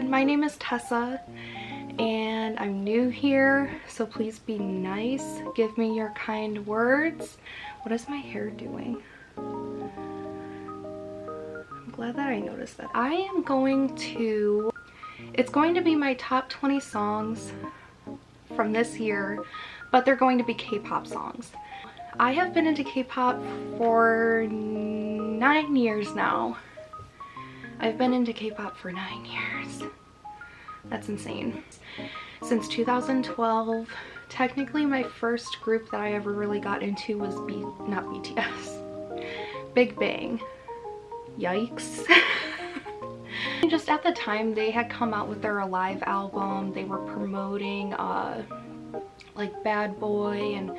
everyone, my name is Tessa and I'm new here, so please be nice. Give me your kind words. What is my hair doing? I'm glad that I noticed that. I am going to, it's going to be my top 20 songs from this year, but they're going to be K-pop songs. I have been into K-pop for 9 years now. I've been into K-pop for 9 years. That's insane. Since 2012, technically my first group that I ever really got into was not BTS, Big Bang. Yikes. Just at the time they had come out with their Alive album, they were promoting like Bad Boy and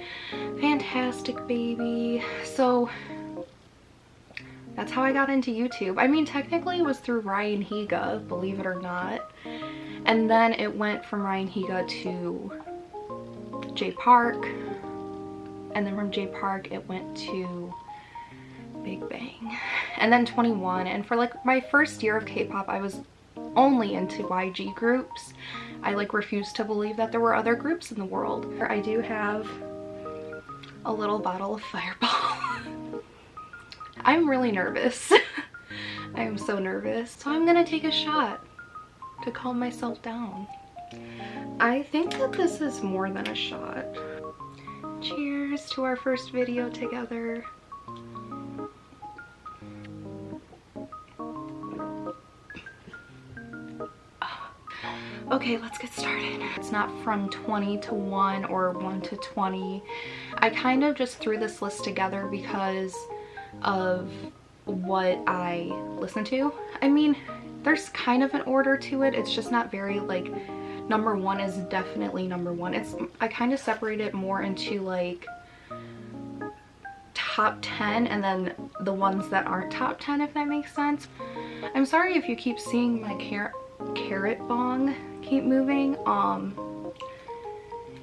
Fantastic Baby, so that's how I got into YouTube. I mean, technically it was through Ryan Higa, believe it or not. And then it went from Ryan Higa to J Park. And then from J Park it went to Big Bang. And then 21. And for like my first year of K-pop, I was only into YG groups. I like refused to believe that there were other groups in the world. I do have a little bottle of Fireball. I'm really nervous. I am so nervous. So I'm gonna take a shot to calm myself down. I think that this is more than a shot. Cheers to our first video together. Okay, let's get started. It's not from 20 to 1 or 1 to 20. I kind of just threw this list together because of what I listen to. I mean, there's kind of an order to it. It's just not very like, number 1 is definitely number 1. I kind of separate it more into like top 10 and then the ones that aren't top 10, if that makes sense. I'm sorry if you keep seeing my carrot bong keep moving.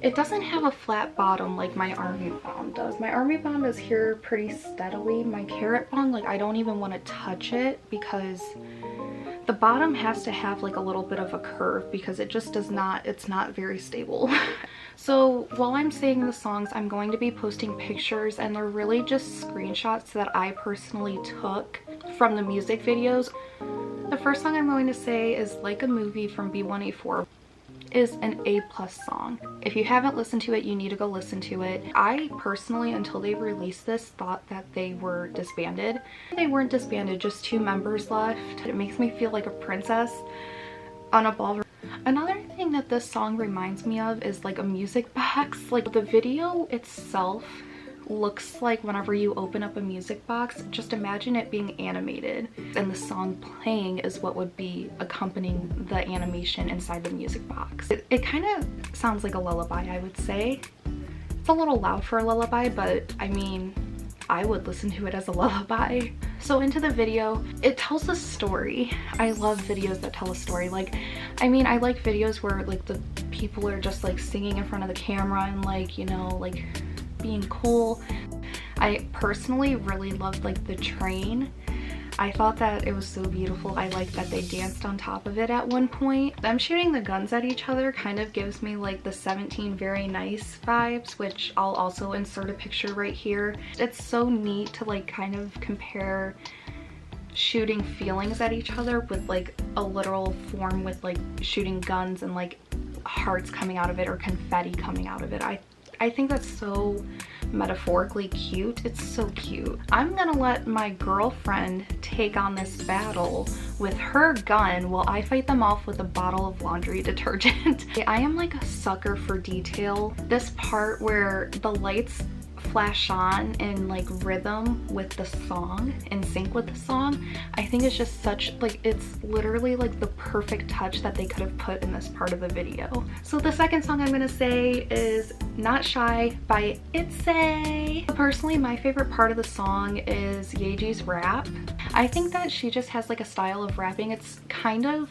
It doesn't have a flat bottom like my army bomb does. My army bomb is here pretty steadily. My carrot bong, like, I don't even want to touch it because the bottom has to have like a little bit of a curve because it just does not, it's not very stable. So while I'm saying the songs, I'm going to be posting pictures and they're really just screenshots that I personally took from the music videos. The first song I'm going to say is Like a Movie from B1A4. Is an A+ song. If you haven't listened to it, you need to go listen to it. I personally, until they released this, thought that they were disbanded. They weren't disbanded, just 2 members left. It makes me feel like a princess on a ball. Another thing that this song reminds me of is like a music box. Like the video itself looks like whenever you open up a music box, just imagine it being animated and the song playing is what would be accompanying the animation inside the music box. It kind of sounds like a lullaby, I would say. It's a little loud for a lullaby, but I mean, I would listen to it as a lullaby. So into the video, it tells a story. I love videos that tell a story. Like, I mean, I like videos where like the people are just like singing in front of the camera and like, you know, like being cool. I personally really loved like the train. I thought that it was so beautiful. I liked that they danced on top of it at one point. Them shooting the guns at each other kind of gives me like the 17 Very Nice vibes, which I'll also insert a picture right here. It's so neat to like kind of compare shooting feelings at each other with like a literal form with like shooting guns and like hearts coming out of it or confetti coming out of it. I think that's so metaphorically cute. It's so cute. I'm gonna let my girlfriend take on this battle with her gun while I fight them off with a bottle of laundry detergent. I am like a sucker for detail. This part where the lights flash on in like rhythm with the song, in sync with the song, I think it's just such like, it's literally like the perfect touch that they could have put in this part of the video. So the second song I'm gonna say is Not Shy by Itzy. Personally, my favorite part of the song is Yeji's rap. I think that she just has like a style of rapping. It's kind of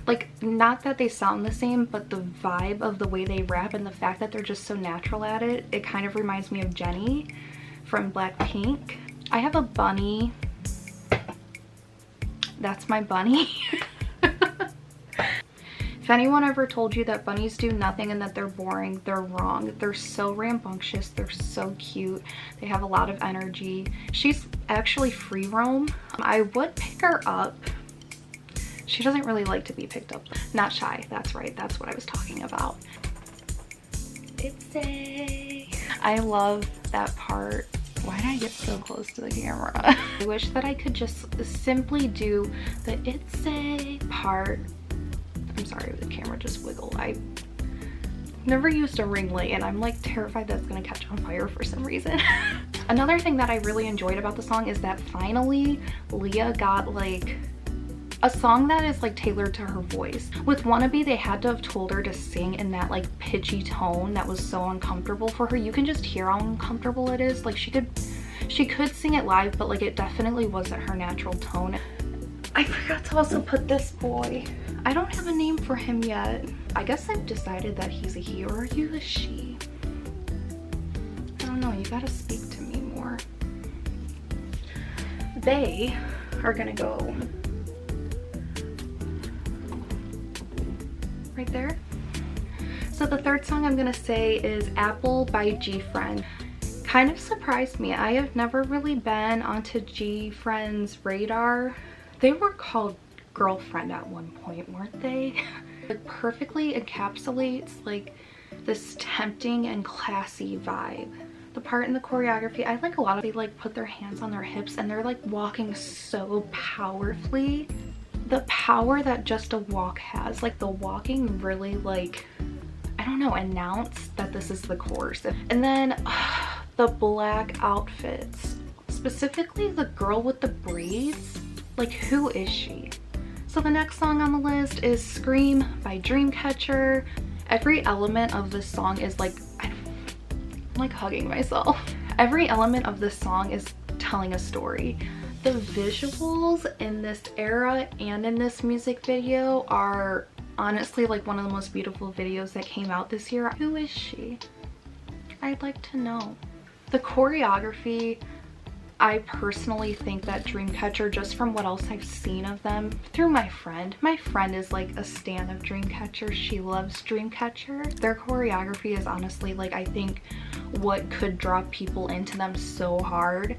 like, not that they sound the same, but the vibe of the way they rap and the fact that they're just so natural at it, it kind of reminds me of Jennie from Blackpink. I have a bunny. That's my bunny. If anyone ever told you that bunnies do nothing and that they're boring, they're wrong. They're so rambunctious, they're so cute, they have a lot of energy. She's actually free roam. I would pick her up. She doesn't really like to be picked up. Not shy, that's right, that's what I was talking about. Itzy. I love that part. Why did I get so close to the camera? I wish that I could just simply do the Itzy part. I'm sorry, the camera just wiggled. I never used a ring light and I'm like terrified that's gonna catch on fire for some reason. Another thing that I really enjoyed about the song is that finally Leah got like a song that is like tailored to her voice. With Wannabe, they had to have told her to sing in that like pitchy tone that was so uncomfortable for her. You can just hear how uncomfortable it is. Like she could sing it live, but like it definitely wasn't her natural tone. I forgot to also put this boy. I don't have a name for him yet. I guess I've decided that he's a he, or are you a she? I don't know, you gotta speak to me more. They are gonna go right there. So the third song I'm gonna say is Apple by GFRIEND. Kind of surprised me. I have never really been onto GFRIEND's radar. They were called Girlfriend at one point, weren't they? It perfectly encapsulates like this tempting and classy vibe. The part in the choreography, I like a lot of they like put their hands on their hips and they're like walking so powerfully. The power that just a walk has, like the walking really like, I don't know, announced that this is the chorus. And then the black outfits, specifically the girl with the braids, like who is she? So the next song on the list is Scream by Dreamcatcher. Every element of this song is like, I'm like hugging myself. Every element of this song is telling a story. The visuals in this era and in this music video are honestly like one of the most beautiful videos that came out this year. Who is she? I'd like to know. The choreography, I personally think that Dreamcatcher, just from what else I've seen of them through my friend is like a stan of Dreamcatcher. She loves Dreamcatcher. Their choreography is honestly like, I think what could draw people into them so hard.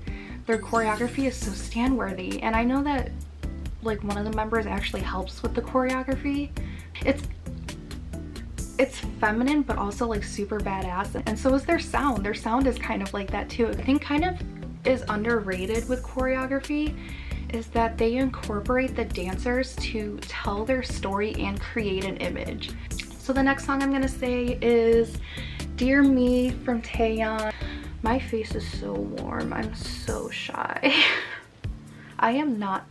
Their choreography is so stan worthy, and I know that like one of the members actually helps with the choreography. It's feminine but also like super badass, and so is their sound. Their sound is kind of like that too. I think kind of is underrated with choreography is that they incorporate the dancers to tell their story and create an image. So the next song I'm gonna say is Dear Me from Taeyeon. My face is so warm. I'm so shy. I am not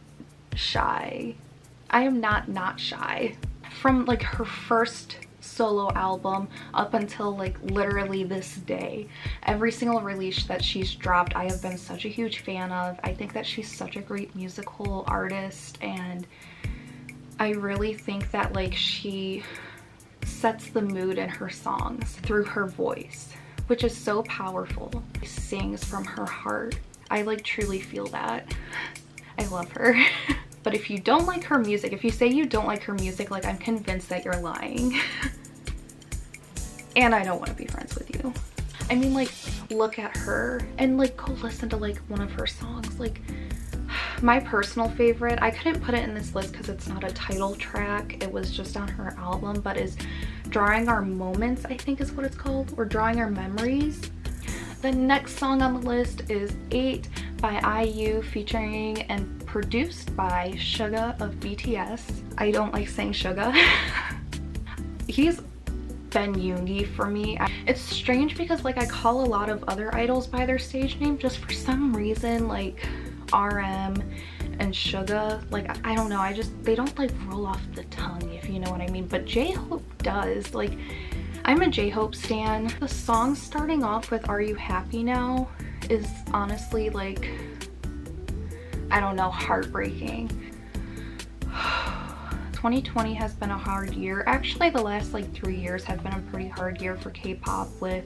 shy. I am not shy. From like her first solo album up until like literally this day, every single release that she's dropped I have been such a huge fan of. I think that she's such a great musical artist, and I really think that like she sets the mood in her songs through her voice, which is so powerful. She sings from her heart. I like truly feel that. I love her. But if you don't like her music, if you say you don't like her music, like I'm convinced that you're lying. And I don't want to be friends with you. I mean, like, look at her and like go listen to like one of her songs. Like my personal favorite, I couldn't put it in this list because it's not a title track, it was just on her album, but is Drawing Our Moments, I think is what it's called, or Drawing Our Memories. The next song on the list is 8 by IU featuring and produced by Suga of BTS. I don't like saying Suga. He's been Yoongi for me. It's strange because like I call a lot of other idols by their stage name, just for some reason like RM and Suga, like I don't know, they don't like roll off the tongue, if you know what I mean. But J-Hope does. Like I'm a J-Hope stan. The song starting off with Are You Happy Now is honestly like, I don't know, heartbreaking. 2020 has been a hard year. Actually, the last like 3 years have been a pretty hard year for K-pop, with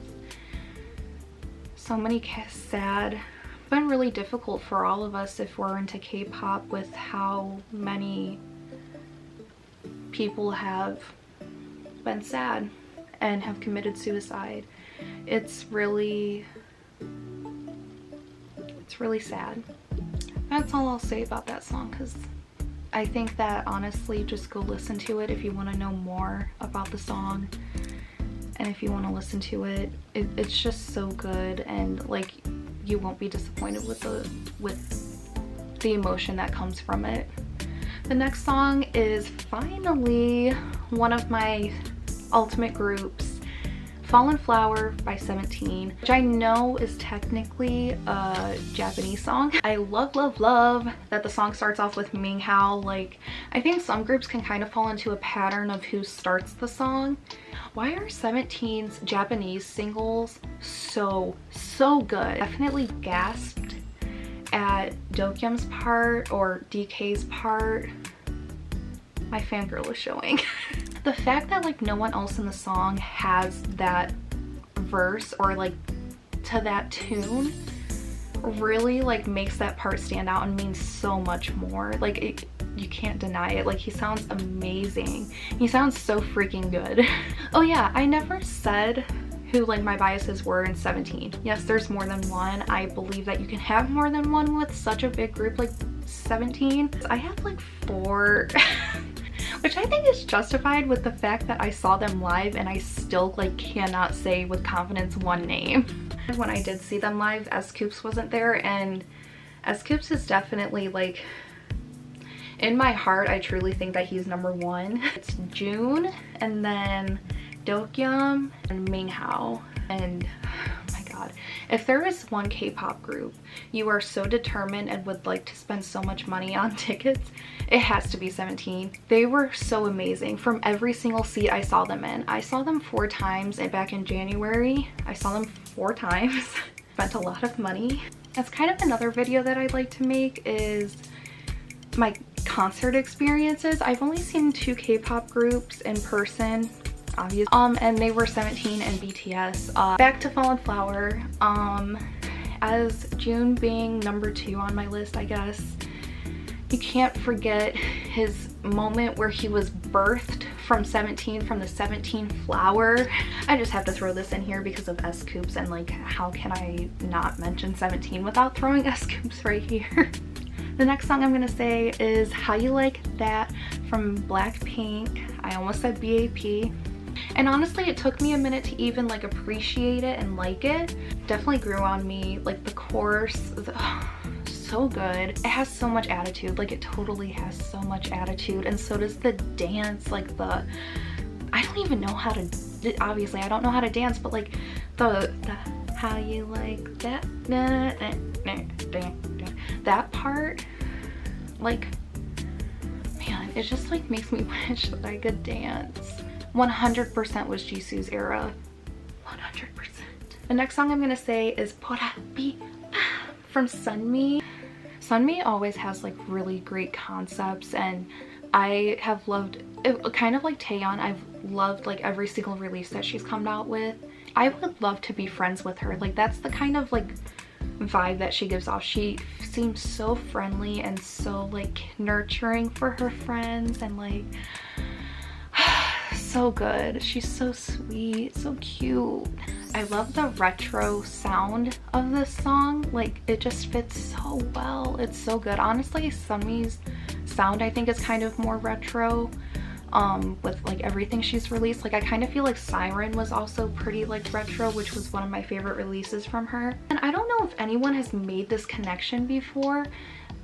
so many sad. It's been really difficult for all of us if we're into K-pop, with how many people have been sad and have committed suicide. It's really sad. That's all I'll say about that song, because I think that honestly, just go listen to it if you want to know more about the song, and if you want to listen to it, it's just so good, and like you won't be disappointed with the emotion that comes from it. The next song is finally one of my ultimate groups, Fallen Flower by 17, which I know is technically a Japanese song. I love that the song starts off with Ming Hao. Like, I think some groups can kind of fall into a pattern of who starts the song. Why are 17's Japanese singles so good? Definitely gasped at Dokyum's part or DK's part. My fangirl is showing. The fact that like no one else in the song has that verse or like to that tune really like makes that part stand out and means so much more. Like you can't deny it. Like, he sounds amazing. He sounds so freaking good. Oh yeah, I never said who like my biases were in 17. Yes, there's more than one. I believe that you can have more than one with such a big group like 17. I have like 4 which I think is justified with the fact that I saw them live and I still like cannot say with confidence one name. When I did see them live, S-Coups wasn't there, and S-Coups is definitely like, in my heart, I truly think that he's number 1. It's June, and then Dokyum and Ming Hao. And oh my god, if there is one K-pop group you are so determined and would like to spend so much money on tickets, it has to be 17. They were so amazing from every single seat I saw them in. I saw them 4 times back in January. I saw them 4 times. Spent a lot of money. That's kind of another video that I'd like to make, is my concert experiences. I've only seen 2 K-pop groups in person, obviously, and they were 17 and BTS. Back to Fallen Flower, as June being number 2 on my list, I guess, you can't forget his moment where he was birthed from 17, from the 17 flower. I just have to throw this in here because of S-Coups, and like, how can I not mention 17 without throwing S-Coups right here? The next song I'm gonna say is How You Like That from Blackpink. I almost said BAP. And honestly, it took me a minute to even like appreciate it and like it. Definitely grew on me. Like the chorus, so good. It has so much attitude. Like, it totally has so much attitude, and so does the dance. Like the, I don't even know how to, obviously I don't know how to dance, but like the how you like that, that part, like, man, it just like makes me wish that I could dance. 100% was Jisoo's era. 100%. The next song I'm gonna say is Pporappippam from Sunmi. Sunmi always has like really great concepts, and I have loved it, kind of like Taeyeon. I've loved like every single release that she's come out with. I would love to be friends with her. Like, that's the kind of like vibe that she gives off. She seems so friendly and so like nurturing for her friends, and like so good. She's so sweet, so cute. I love the retro sound of this song. Like, it just fits so well. It's so good. Honestly, Sunmi's sound I think is kind of more retro with like everything she's released. Like, I kind of feel like Siren was also pretty like retro, which was one of my favorite releases from her. And I don't know if anyone has made this connection before,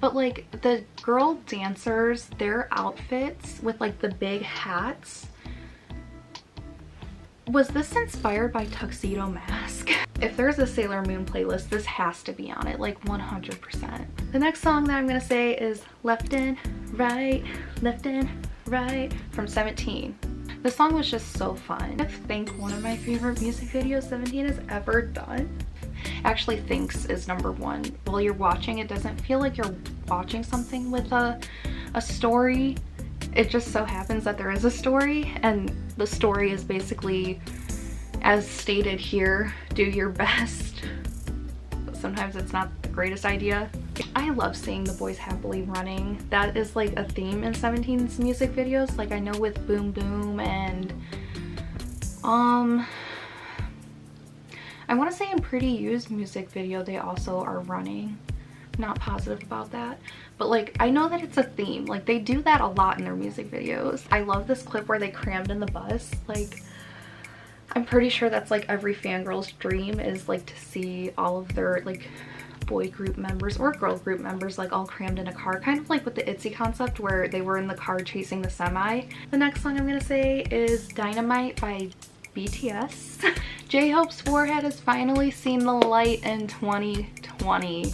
but like the girl dancers, their outfits with like the big hats, was this inspired by Tuxedo Mask? If there's a Sailor Moon playlist, this has to be on it, like 100%. The next song that I'm gonna say is Left in Right from 17. The song was just so fun. I think one of my favorite music videos 17 has ever done. Actually, Thanxx is number 1. While you're watching, it doesn't feel like you're watching something with a story. It just so happens that there is a story, and the story is basically, as stated here, do your best. But sometimes it's not the greatest idea. I love seeing the boys happily running. That is like a theme in 17's music videos. Like, I know with Boom Boom and I want to say in Pretty You's music video they also are running. Not positive about that, but like I know that it's a theme. Like they do that a lot in their music videos. I love this clip where they crammed in the bus. Like I'm pretty sure that's like every fangirl's dream, is like to see all of their like boy group members or girl group members like all crammed in a car, kind of like with the Itzy concept where they were in the car chasing the semi. The next song I'm gonna say is Dynamite by BTS. J-Hope's forehead has finally seen the light in 2020.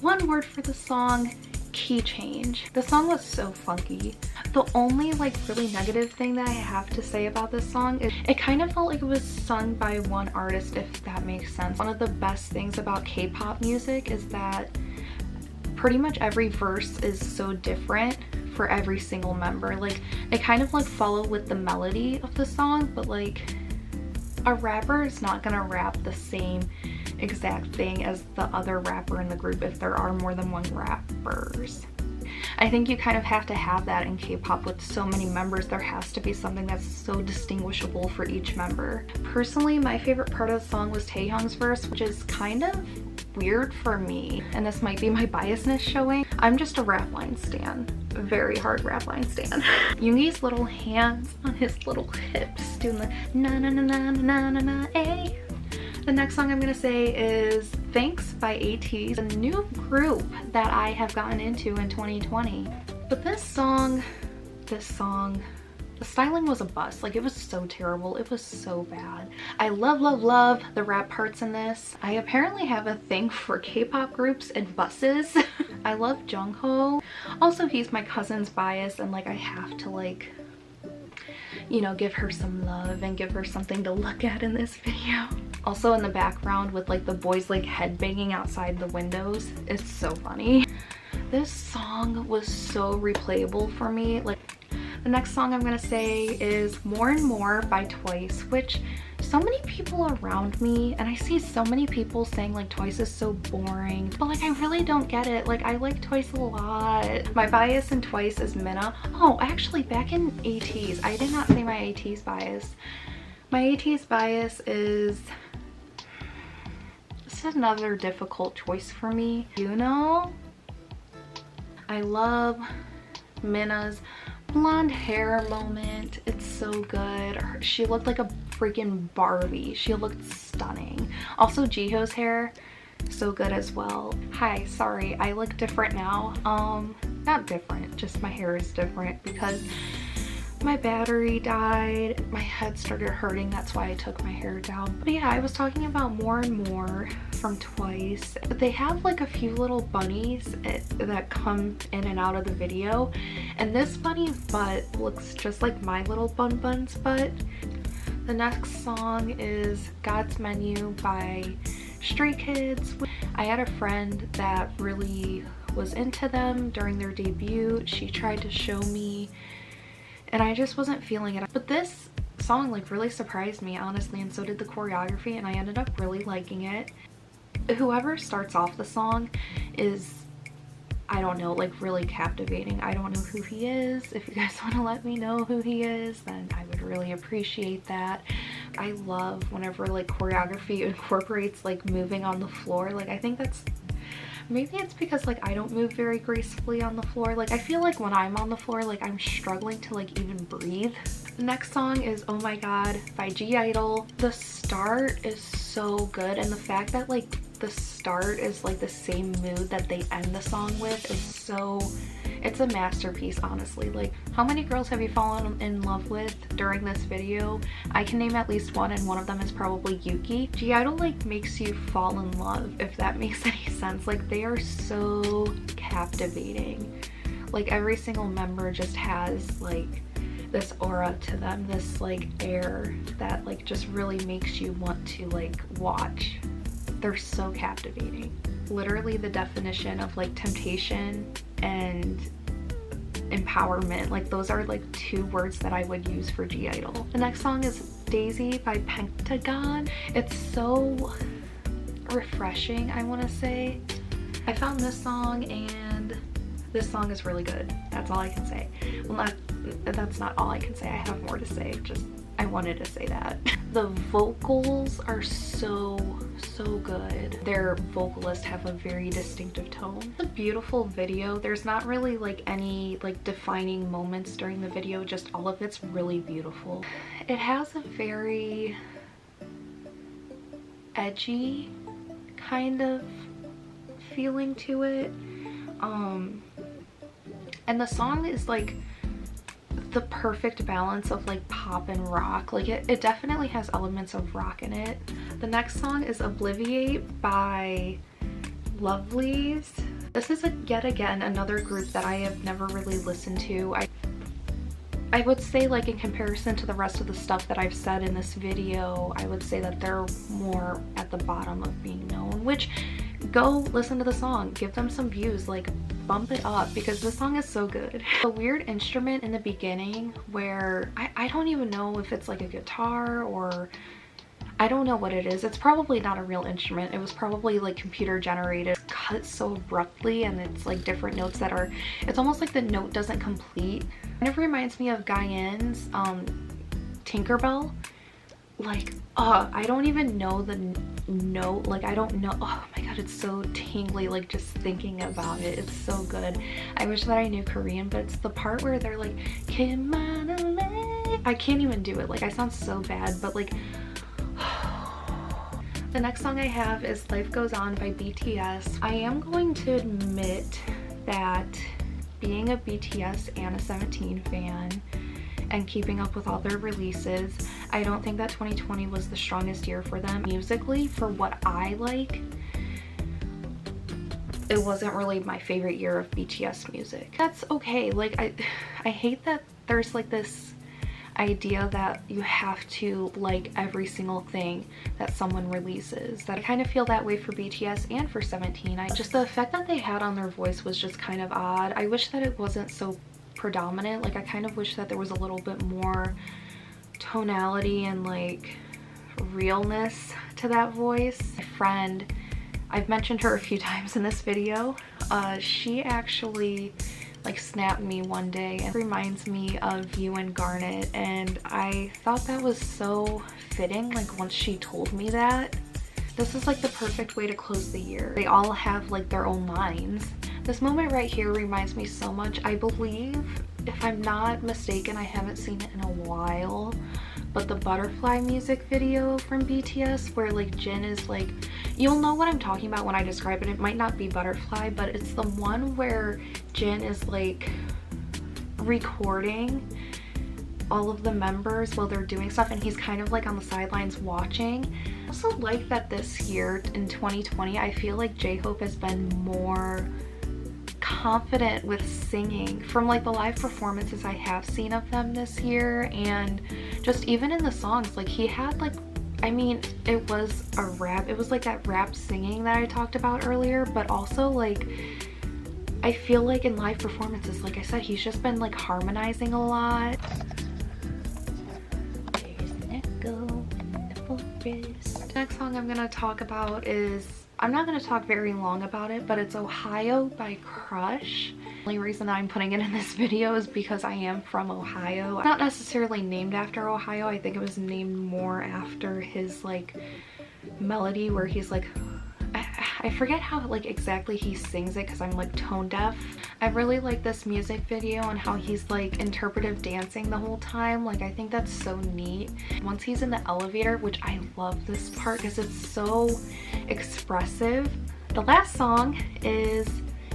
One word for the song: key change. The song was so funky. The only like really negative thing that I have to say about this song is it kind of felt like it was sung by one artist, if that makes sense. One of the best things about K-pop music is that pretty much every verse is so different for every single member. Like they kind of like follow with the melody of the song, but like a rapper is not gonna rap the same exact thing as the other rapper in the group if there are more than one rappers. I think you kind of have to have that in K-pop. With so many members, there has to be something that's so distinguishable for each member. Personally, my favorite part of the song was Taehyung's verse, which is kind of weird for me, and this might be my biasness showing. I'm just a rap line stan. Very hard rap line stan. Yoongi's little hands on his little hips doing the na na na na na na na ay. The next song I'm gonna say is Thanxx by ATEEZ, a new group that I have gotten into in 2020. But this song, the styling was a bust. Like it was so terrible. It was so bad. I love the rap parts in this. I apparently have a thing for K-pop groups and buses. I love Jungho. Also, he's my cousin's bias, and like I have to like, you know, give her some love and give her something to look at in this video. Also in the background with like the boys like headbanging outside the windows, it's so funny. This song was so replayable for me. Like the next song I'm gonna say is More and More by Twice, which so many people around me, and I see so many people saying like Twice is so boring, but like I really don't get it. Like I like Twice a lot. My bias in Twice is Minna. Oh, actually back in ATEEZ, I did not say my ATEEZ bias. My ATEEZ bias is, this is another difficult choice for me. You know, I love Minna's blonde hair moment. It's so good. She looked like a freaking Barbie. She looked stunning. Also Jiho's hair, so good as well. Hi, sorry, I look different now. Not different, just my hair is different because my battery died. My head started hurting, that's why I took my hair down. But yeah, I was talking about More and More from Twice. They have like a few little bunnies that come in and out of the video, and this bunny's butt looks just like my little bun's butt. The next song is God's Menu by Stray Kids. I had a friend that really was into them during their debut. She tried to show me and I just wasn't feeling it. But this song like really surprised me, honestly, and so did the choreography, and I ended up really liking it. Whoever starts off the song is, I don't know, like really captivating. I don't know who he is. If you guys want to let me know who he is, then I would really appreciate that. I love whenever like choreography incorporates like moving on the floor. Like I think that's, maybe it's because like I don't move very gracefully on the floor. Like I feel like when I'm on the floor, like I'm struggling to like even breathe. The next song is Oh My God by I-DLE. The start is so good, and the fact that like the start is like the same mood that they end the song with is so, it's a masterpiece, honestly. Like how many girls have you fallen in love with during this video? I can name at least one, and one of them is probably Yuki. I-DLE like makes you fall in love, if that makes any sense. Like they are so captivating. Like every single member just has like this aura to them, this like air that like just really makes you want to like watch. They're so captivating. Literally the definition of like temptation and empowerment. Like those are like two words that I would use for I-DLE. The next song is Daisy by Pentagon. It's so refreshing, I want to say. I found this song and This song is really good. That's all I can say. Well, that's not all I can say. I have more to say. Just, I wanted to say that. The vocals are so good. Their vocalists have a very distinctive tone. It's a beautiful video. There's not really like any like defining moments during the video, just all of it's really beautiful. It has a very edgy kind of feeling to it. And the song is like the perfect balance of like pop and rock. Like it definitely has elements of rock in it. The next song is Obliviate by Lovelyz. This is yet again another group that I have never really listened to. I would say, like, in comparison to the rest of the stuff that I've said in this video, I would say that they're more at the bottom of being known, which, go listen to the song, give them some views, like bump it up, because this song is so good. A weird instrument in the beginning where I don't even know if it's like a guitar or I don't know what it is. It's probably not a real instrument. It was probably like computer generated. It's cut so abruptly and it's like different notes that are, it's almost like the note doesn't complete. Kind of reminds me of Guyan's Tinkerbell. Like, I don't even know the note. Like, I don't know. Oh my god, it's so tingly, like just thinking about it. It's so good. I wish that I knew Korean, but it's the part where they're like, I can't even do it. Like, I sound so bad, but like, the next song I have is Life Goes On by BTS. I am going to admit that being a BTS and a 17 fan and keeping up with all their releases, I don't think that 2020 was the strongest year for them musically. For what I like, it wasn't really my favorite year of BTS music. That's okay. Like, I hate that there's like this idea that you have to like every single thing that someone releases. That I kind of feel that way for BTS and for 17. Just the effect that they had on their voice was just kind of odd. I wish that it wasn't so predominant. Like, I kind of wish that there was a little bit more tonality and like realness to that voice. My friend, I've mentioned her a few times in this video, she actually like snapped me one day and reminds me of you and Garnet, and I thought that was so fitting. Like, once she told me that, this is like the perfect way to close the year. They all have like their own lines. This moment right here reminds me so much. I believe, if I'm not mistaken, I haven't seen it in a while, but the Butterfly music video from BTS where like Jin is like, you'll know what I'm talking about when I describe it. It might not be Butterfly, but it's the one where Jin is like recording all of the members while they're doing stuff and he's kind of like on the sidelines watching. I also like that this year in 2020, I feel like J-Hope has been more confident with singing from like the live performances I have seen of them this year, and just even in the songs, like he had like, I mean, it was a rap, it was like that rap singing that I talked about earlier, but also like I feel like in live performances, like I said, he's just been like harmonizing a lot. There's an echo in the forest. The next song I'm gonna talk about is, I'm not going to talk very long about it, but it's Ohio by Crush. The only reason that I'm putting it in this video is because I am from Ohio. Not necessarily named after Ohio. I think it was named more after his like melody where he's like, I forget how like exactly he sings it because I'm like tone deaf. I really like this music video and how he's like interpretive dancing the whole time. Like, I think that's so neat. Once he's in the elevator, which I love this part because it's so expressive. The last song is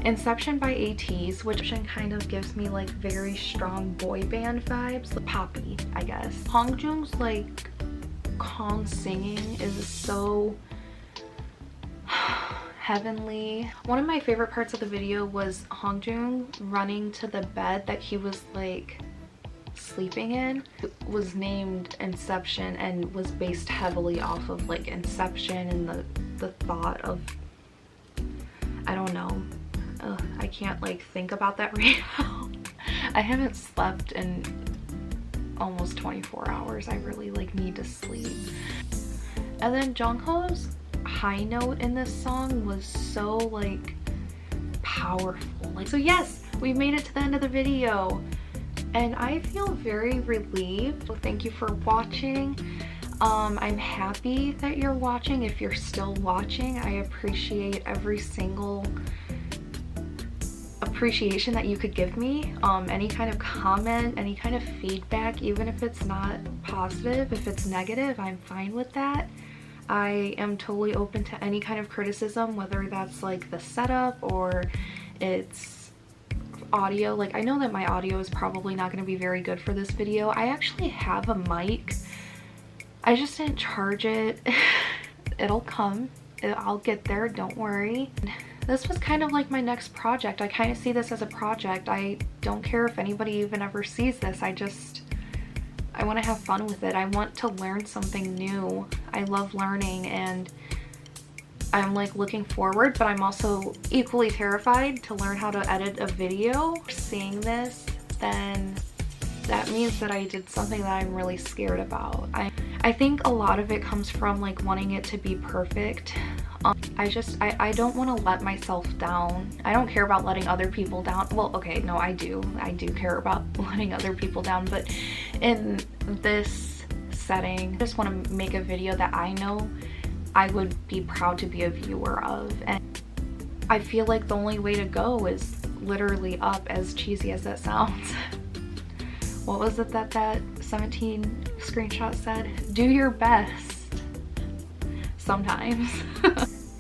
Inception by ATEEZ, which kind of gives me like very strong boy band vibes. The poppy, I guess. Hongjoong's like calm singing is so heavenly. One of my favorite parts of the video was Hongjoong running to the bed that he was like sleeping in. It was named Inception and was based heavily off of like Inception and the thought of, I don't know, I can't like think about that right now. I haven't slept in almost 24 hours. I really like need to sleep. And then Jungho's high note in this song was so like powerful. Like, so yes, We made it to the end of the video and I feel very relieved. Thank you for watching. I'm happy that you're watching. If you're still watching, I appreciate every single appreciation that you could give me. Any kind of comment, any kind of feedback, even if it's not positive, if it's negative, I'm fine with that. I am totally open to any kind of criticism, whether that's like the setup or it's audio. Like, I know that my audio is probably not going to be very good for this video. I actually have a mic. I just didn't charge it. It'll come. I'll get there, don't worry. This was kind of like my next project. I kind of see this as a project. I don't care if anybody even ever sees this. I want to have fun with it. I want to learn something new. I love learning and I'm like looking forward, but I'm also equally terrified to learn how to edit a video. Seeing this, then that means that I did something that I'm really scared about. I think a lot of it comes from like wanting it to be perfect. I don't want to let myself down. I don't care about letting other people down. Well, okay, no, I do care about letting other people down, but in this setting, I just want to make a video that I know I would be proud to be a viewer of. And I feel like the only way to go is literally up, as cheesy as that sounds. What was it that 17 screenshot said? Do your best. Sometimes.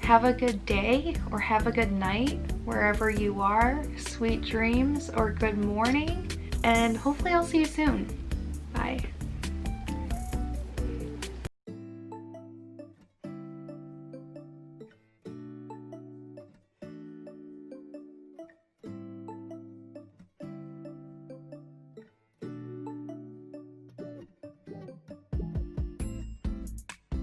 Have a good day or have a good night wherever you are. Sweet dreams or good morning. And hopefully I'll see you soon. Bye.